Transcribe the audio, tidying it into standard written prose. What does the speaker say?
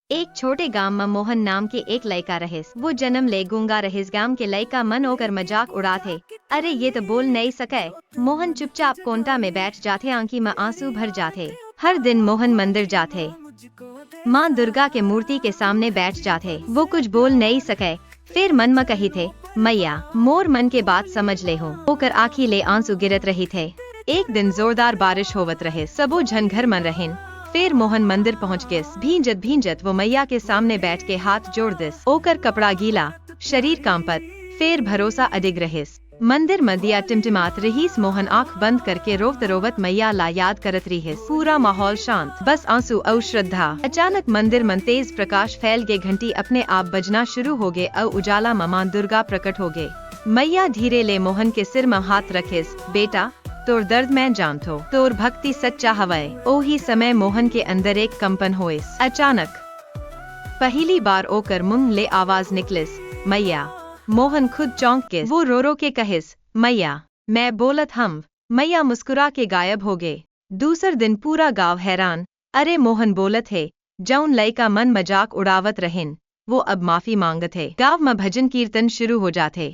एक छोटे गांव में मोहन नाम के एक लड़का रहिस। वो जन्म ले गूंगा रहिस। गांव के लड़का मन होकर मजाक उड़ाते। अरे ये तो बोल नहीं सके। मोहन चुपचाप कोंटा में बैठ जाते, आंखी में आंसू भर जाते। हर दिन मोहन मंदिर जाते, माँ दुर्गा के मूर्ति के सामने बैठ जाते। वो कुछ बोल नहीं सके। फिर मन में कही थे, मैया मोर मन के बात समझ ले हो। होकर आँखी ले आंसू गिरत रही थे। एक दिन जोरदार बारिश होवत रहे, सबो झन घर मन रहेन। फिर मोहन मंदिर पहुँच गए। भींजत भींजत वो मैया के सामने बैठ के हाथ जोड़ दिस। ओकर कपड़ा गीला, शरीर कांपत। फिर भरोसा अडिग रहिस। मंदिर में दिया टिमटिमात रहीस। मोहन आँख बंद करके रोवत रोवत मैया ला याद करत रहीस। पूरा माहौल शांत, बस आंसू और श्रद्धा। अचानक मंदिर में तेज प्रकाश फैल गए। घंटी अपने आप बजना शुरू हो गए और उजाला में मां दुर्गा प्रकट हो गए। मैया धीरे ले मोहन के सिर में हाथ रखिस। बेटा तोर दर्द मैं जानतो, तोर भक्ति सच्चा हवय। ओही समय मोहन के अंदर एक कंपन होइस। अचानक पहली बार ओकर मुंह ले आवाज निकलिस, मैया। मोहन खुद चौंक के वो रो रो के कहिस, मैया मैं बोलत हम। मैया मुस्कुरा के गायब हो गए। दूसर दिन पूरा गांव हैरान। अरे मोहन बोलत है, जौन लइका मन मजाक उड़ावत रहेन वो अब माफी मांगत है। गांव में भजन कीर्तन शुरू हो जाते।